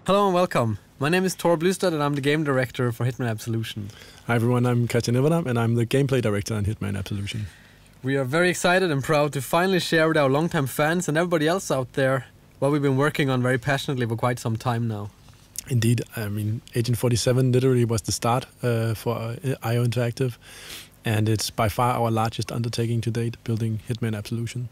Hello and welcome. My name is Tore Blystad and I'm the game director for Hitman Absolution. Hi everyone, I'm Christian Elverdam and I'm the gameplay director on Hitman Absolution. We are very excited and proud to finally share with our longtime fans and everybody else out there what we've been working on very passionately for quite some time now. Indeed, I mean, Agent 47 literally was the start for IO Interactive, and it's by far our largest undertaking to date, building Hitman Absolution.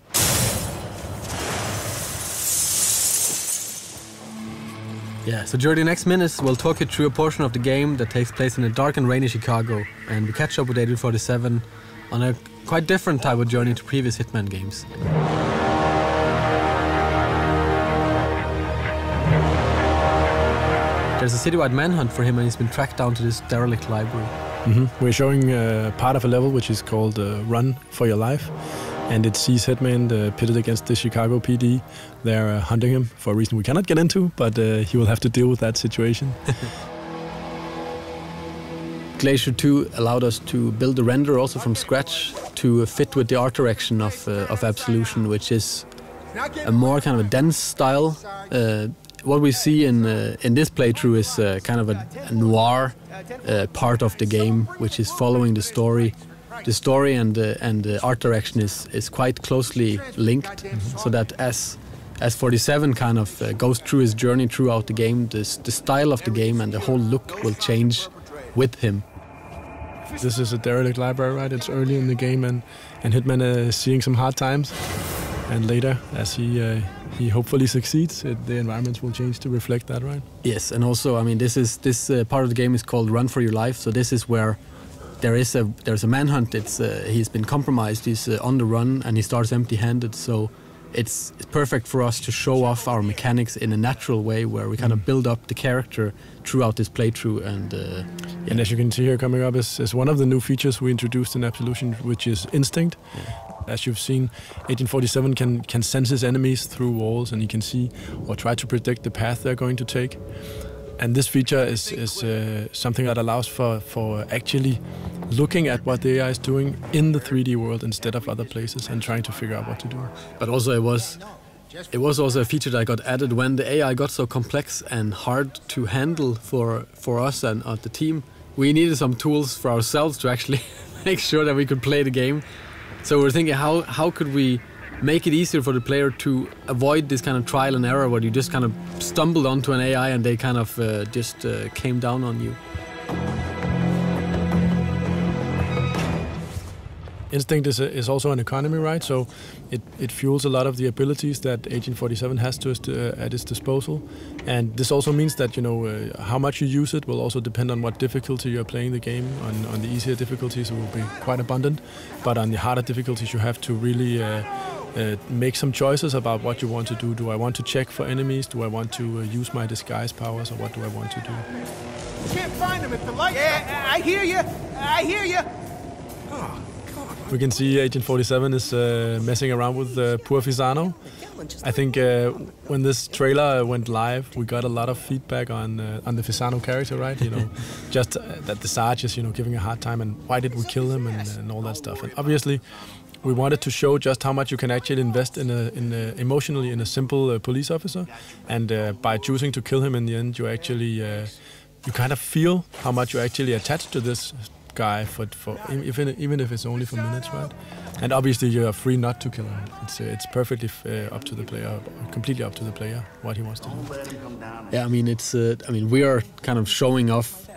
Yeah, so during the next minutes we'll talk you through a portion of the game that takes place in a dark and rainy Chicago, and we catch up with Agent 47 on a quite different type of journey to previous Hitman games. There's a citywide manhunt for him and he's been tracked down to this derelict library. We're showing part of a level which is called Run for Your Life, and it sees Hitman pitted against the Chicago PD. They're hunting him for a reason we cannot get into, but he will have to deal with that situation. Glacier 2 allowed us to build a render also from scratch to fit with the art direction of Absolution, which is a more kind of a dense style. What we see in this playthrough is kind of a noir part of the game, which is following the story. The story and the art direction is quite closely linked, so that as 47 kind of goes through his journey throughout the game, the style of the game and the whole look will change with him. This is a derelict library, right? It's early in the game, and Hitman is seeing some hard times. And later, as he hopefully succeeds, the environments will change to reflect that, right? Yes, and also, I mean, this part of the game is called Run for Your Life. So this is where there's a manhunt. He's been compromised. He's on the run, and he starts empty-handed. So it's perfect for us to show off our mechanics in a natural way, where we kind of build up the character throughout this playthrough. And yeah. And as you can see here, coming up is one of the new features we introduced in Absolution, which is Instinct. Yeah. As you've seen, Agent 47 can sense his enemies through walls, and he can see or try to predict the path they're going to take. And this feature is something that allows for actually looking at what the AI is doing in the 3D world instead of other places and trying to figure out what to do. But also it was also a feature that got added when the AI got so complex and hard to handle for us and the team. We needed some tools for ourselves to actually make sure that we could play the game. So we're thinking, how could we make it easier for the player to avoid this kind of trial and error where you just kind of stumbled onto an AI and they kind of just came down on you. Instinct is also an economy, right? So it fuels a lot of the abilities that Agent 47 has at its disposal. And this also means that, you know, how much you use it will also depend on what difficulty you're playing the game. On the easier difficulties it will be quite abundant, but on the harder difficulties you have to really make some choices about what you want to do. Do I want to check for enemies? Do I want to use my disguise powers, or what do I want to do? Can't find him if the lights. Yeah, I hear you. I hear you. Oh. We can see Agent 47 is messing around with poor Fisano. I think when this trailer went live, we got a lot of feedback on the Fisano character, right? You know, just that the Sarge is, you know, giving a hard time, and why did we kill him, and all that stuff. And obviously, we wanted to show just how much you can actually invest emotionally in a simple police officer, and by choosing to kill him in the end, you actually you kind of feel how much you actually attached to this guy even if it's only for minutes, right? And obviously you are free not to kill him. It's perfectly up to the player, completely up to the player what he wants to do. Yeah, I mean we are kind of showing off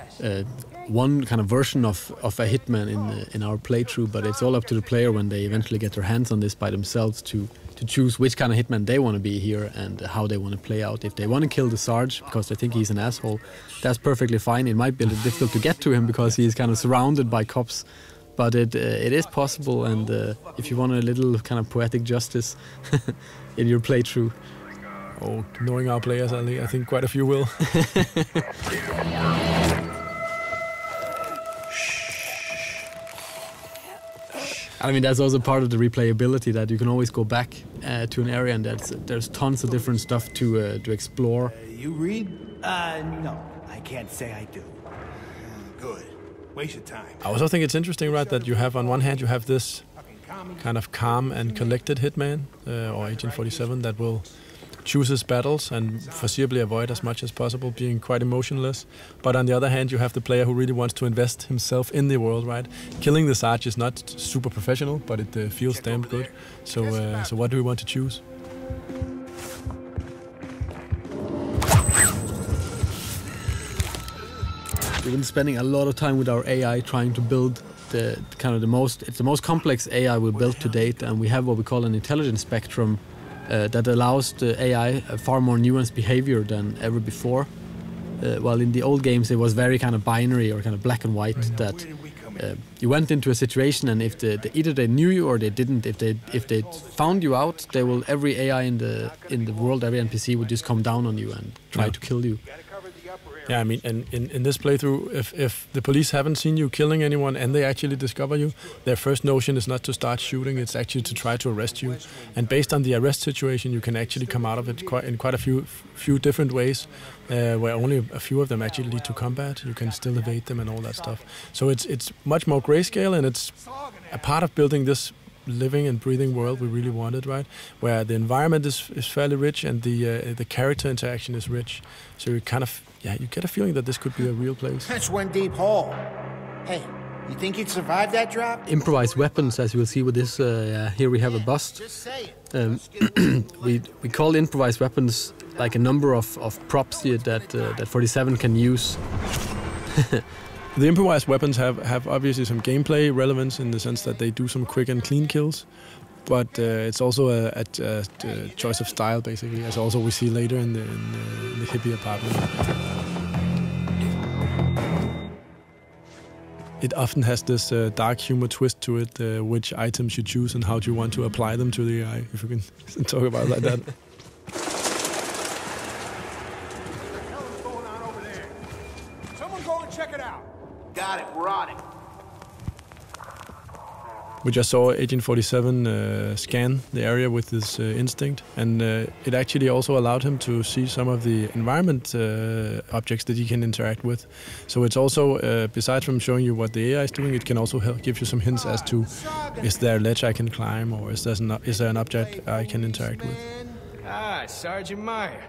one kind of version of a Hitman in our playthrough, but it's all up to the player when they eventually get their hands on this by themselves to choose which kind of Hitman they want to be here and how they want to play out. If they want to kill the Sarge because they think he's an asshole, that's perfectly fine. It might be a little difficult to get to him because he's kind of surrounded by cops, but it is possible. And if you want a little kind of poetic justice in your playthrough, oh, knowing our players, I think quite a few will. I mean, that's also part of the replayability, that you can always go back to an area, and there's tons of different stuff to explore. You read? No, I can't say I do. Good. Waste your time. I also think it's interesting, right, that you have on one hand you have this kind of calm and collected Hitman or Agent 47 that will choose his battles and foreseeably avoid as much as possible, being quite emotionless. But on the other hand, you have the player who really wants to invest himself in the world, right? Killing the Sarge is not super professional, but it feels damn good. So what do we want to choose? We've been spending a lot of time with our AI trying to build it's the most complex AI we built to date, and we have what we call an intelligence spectrum that allows the AI a far more nuanced behavior than ever before. While in the old games it was very kind of binary or kind of black and white, that you went into a situation and if either they knew you or they didn't, if they found you out, every AI in the world, every NPC would just come down on you and try to kill you. Yeah, I mean, and in this playthrough, if the police haven't seen you killing anyone and they actually discover you, their first notion is not to start shooting, it's actually to try to arrest you. And based on the arrest situation, you can actually come out of it in quite a few different ways, where only a few of them actually lead to combat. You can still evade them and all that stuff. So it's much more grayscale, and it's a part of building this living and breathing world we really wanted, right? Where the environment is fairly rich and the character interaction is rich. So you kind of, you get a feeling that this could be a real place. That's one deep hole. Hey, you think you'd survive that drop? Improvised weapons, as you will see with this, here we have a bust. We call improvised weapons like a number of props here that 47 can use. The improvised weapons have obviously some gameplay relevance in the sense that they do some quick and clean kills, but it's also a choice of style, basically, as also we see later in the hippie apartment. It often has this dark humor twist to it, which items you choose and how do you want to apply them to the AI, if we can talk about it like that. Got it, we're on it. We just saw Agent 47 scan the area with his instinct, and it actually also allowed him to see some of the environment objects that he can interact with. So it's also, besides from showing you what the AI is doing, it can also help give you some hints as to, is there a ledge I can climb, or is there an object I can interact with? Ah, Sergeant Meyer.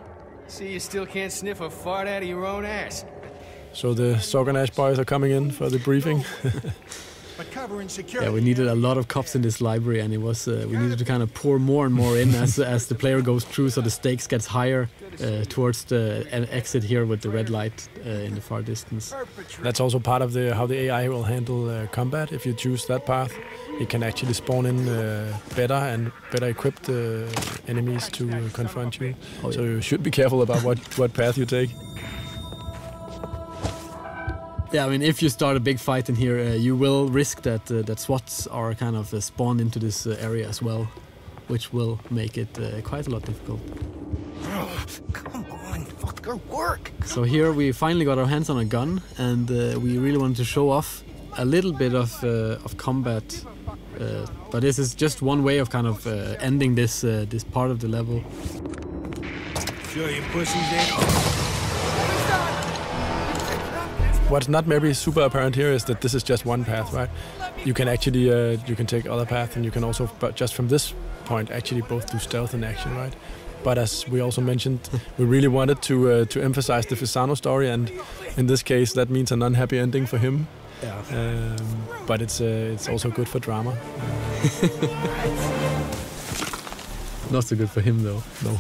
See, you still can't sniff a fart out of your own ass. So the Sorganash boys are coming in for the briefing. Yeah, we needed a lot of cops in this library, and it was we needed to kind of pour more and more in as the player goes through, so the stakes gets higher towards the exit here with the red light in the far distance. That's also part of how the AI will handle combat. If you choose that path, it can actually spawn in better equipped enemies to confront you. Oh, yeah. So you should be careful about what path you take. Yeah, I mean, if you start a big fight in here, you will risk that SWATs are kind of spawned into this area as well, which will make it quite a lot difficult. Oh, come on, fucker, work! So here we finally got our hands on a gun, and we really wanted to show off a little bit of combat. But this is just one way of kind of ending this part of the level. Sure you pussies ain't... What's not maybe super apparent here is that this is just one path, right? You can actually you can take other paths, and you can also, but just from this point, actually both do stealth and action, right? But as we also mentioned, we really wanted to emphasize the Fisano story, and in this case, that means an unhappy ending for him. Yeah. But it's also good for drama. Not so good for him, though. No.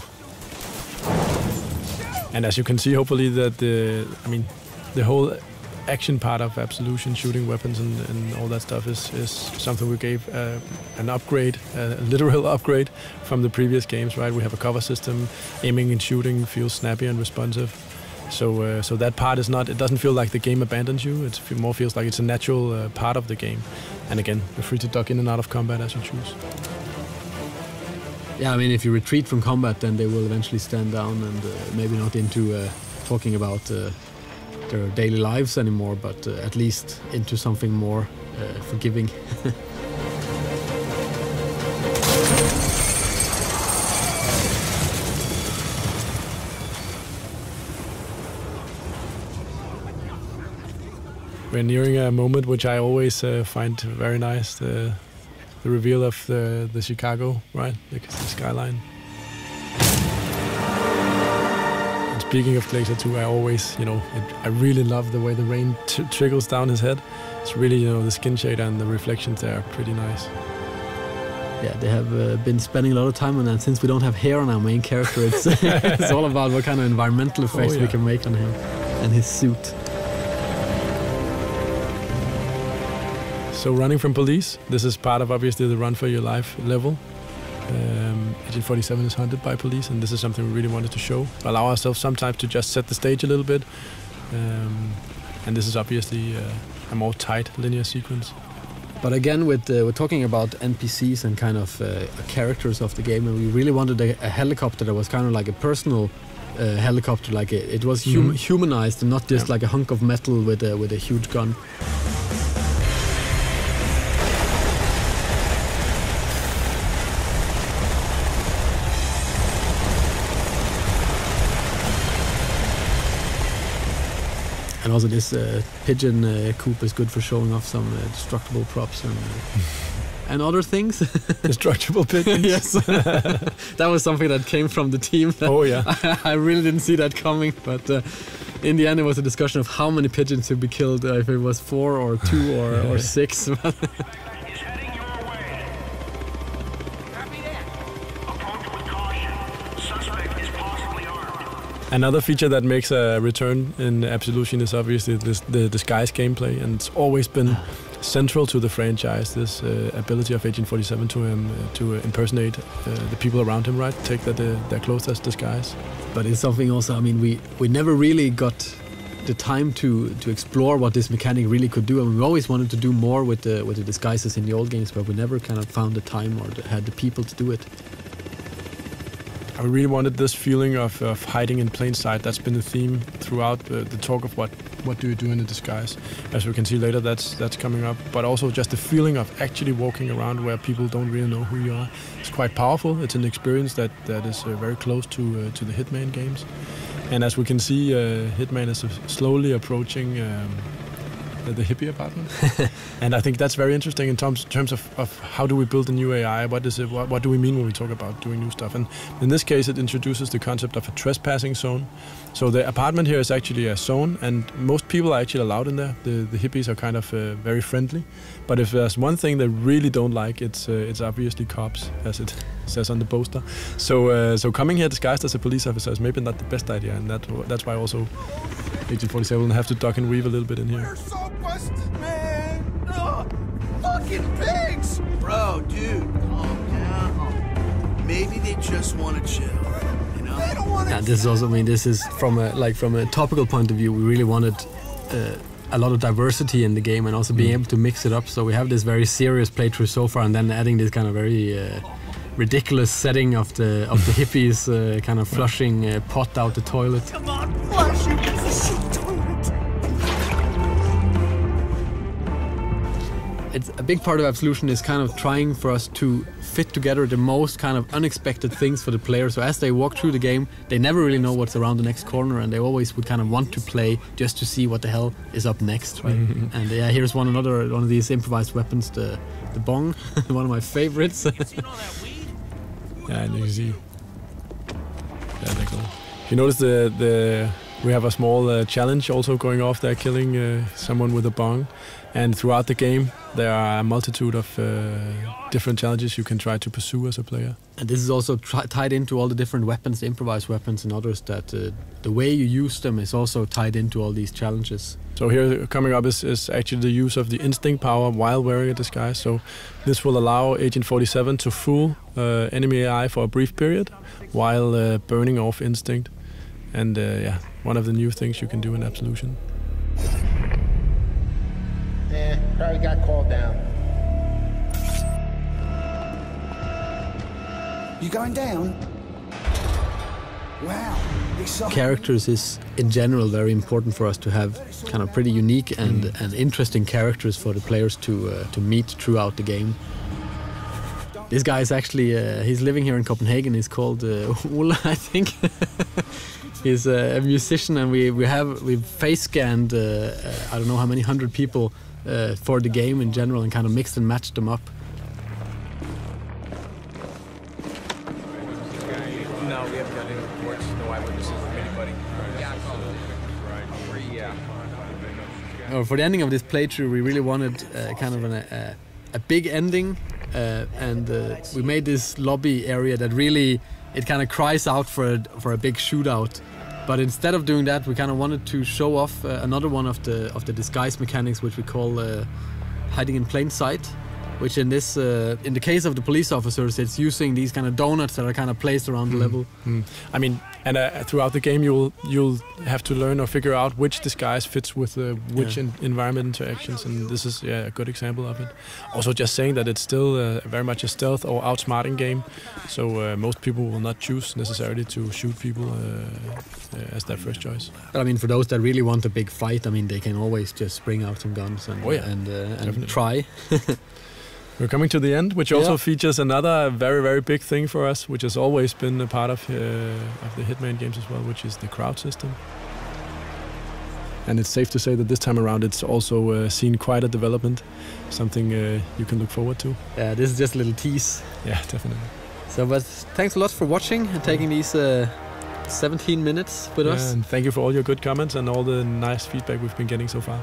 And as you can see, hopefully that the whole action part of Absolution, shooting weapons and all that stuff is something we gave an upgrade, a literal upgrade from the previous games, right? We have a cover system, aiming and shooting feels snappy and responsive. So that part is not, it doesn't feel like the game abandons you, it more feels like it's a natural part of the game. And again, you're free to duck in and out of combat as you choose. Yeah, I mean, if you retreat from combat, then they will eventually stand down and maybe not into talking about their daily lives anymore, but at least into something more forgiving. We're nearing a moment which I always find very nice, the reveal of the Chicago, right? The skyline. speaking of Glacier 2, I always, I really love the way the rain trickles down his head. It's really, the skin shade and the reflections there are pretty nice. Yeah, they have been spending a lot of time on that. Since we don't have hair on our main character, it's, it's all about what kind of environmental effects we can make on him and his suit. So running from police, this is part of obviously the run for your life level. Agent 47 is hunted by police, and this is something we really wanted to show. Allow ourselves sometimes to just set the stage a little bit. And this is obviously a more tight linear sequence. But again, we're talking about NPCs and kind of characters of the game, and we really wanted a helicopter that was kind of like a personal helicopter, like it was humanized and not just like a hunk of metal with a huge gun. And also this pigeon coop is good for showing off some destructible props and other things. Destructible pigeons? Yes. That was something that came from the team. Oh yeah. I really didn't see that coming, but in the end it was a discussion of how many pigeons to be killed, if it was 4 or 2 or 6. Another feature that makes a return in Absolution is obviously the disguise gameplay, and it's always been central to the franchise, this ability of Agent 47 to impersonate the people around him, right? Take their clothes as disguise. But it's something also, I mean, we never really got the time to explore what this mechanic really could do, and we always wanted to do more with the disguises in the old games, but we never kind of found the time or had the people to do it. I really wanted this feeling of hiding in plain sight. That's been the theme throughout the talk of what do you do in a disguise. As we can see later, that's coming up. But also just the feeling of actually walking around where people don't really know who you are. It's quite powerful. It's an experience that is very close to the Hitman games. And as we can see, Hitman is slowly approaching the hippie apartment. And I think that's very interesting in terms of how do we build a new AI, what do we mean when we talk about doing new stuff. And in this case it introduces the concept of a trespassing zone. So the apartment here is actually a zone, and most people are actually allowed in there. The hippies are kind of very friendly, but if there's one thing they really don't like, it's obviously cops, as it says on the poster. So coming here disguised as a police officer is maybe not the best idea, and that's why also Agent 47 will have to duck and weave a little bit in here. You're so busted, man! Ugh, fucking pigs! Bro, dude, calm down. Maybe they just want to chill, you know? They don't want to. Yeah, this is also, I mean, this is from a topical point of view. We really wanted a lot of diversity in the game, and also being able to mix it up. So we have this very serious playthrough so far, and then adding this kind of very ridiculous setting of the hippies kind of flushing pot out the toilet. Come on, flush you piece of shit toilet! It's a big part of Absolution is kind of trying for us to fit together the most kind of unexpected things for the player. So as they walk through the game, they never really know what's around the next corner, and they always would kind of want to play just to see what the hell is up next, right? And yeah, here's one of these improvised weapons, the bong, one of my favorites. Yeah, and you can see. Yeah, they're cool. If you notice we have a small challenge also going off there, killing someone with a bong. And throughout the game, there are a multitude of different challenges you can try to pursue as a player. And this is also tied into all the different weapons, the improvised weapons and others, that the way you use them is also tied into all these challenges. So here coming up is actually the use of the instinct power while wearing a disguise. So this will allow Agent 47 to fool enemy AI for a brief period while burning off instinct. And yeah, one of the new things you can do in Absolution. Yeah, probably got called down. You going down? Wow. Characters is in general very important for us to have kind of pretty unique and interesting characters for the players to meet throughout the game. This guy is actually he's living here in Copenhagen. He's called Ola, I think. He's a musician, and we've face scanned I don't know how many 100 people for the game in general, and kind of mixed and matched them up. No, we haven't got any reports. No eyewitnesses from anybody. For the ending of this playthrough, we really wanted kind of a big ending, and we made this lobby area that really it kind of cries out for a big shootout. But instead of doing that, we kind of wanted to show off another one of the disguise mechanics, which we call hiding in plain sight. Which in this, in the case of the police officers, it's using these kind of donuts that are kind of placed around the level. I mean, and throughout the game, you'll have to learn or figure out which disguise fits with which environment interactions, and this is a good example of it. Also, just saying that it's still very much a stealth or outsmarting game, so most people will not choose necessarily to shoot people as their first choice. But I mean, for those that really want a big fight, I mean, they can always just bring out some guns and try. We're coming to the end, which also features another very, very big thing for us, which has always been a part of the Hitman games as well, which is the crowd system. And it's safe to say that this time around it's also seen quite a development, something you can look forward to. Yeah, this is just a little tease. Yeah, definitely. So, but thanks a lot for watching and taking these 17 minutes with us. And thank you for all your good comments and all the nice feedback we've been getting so far.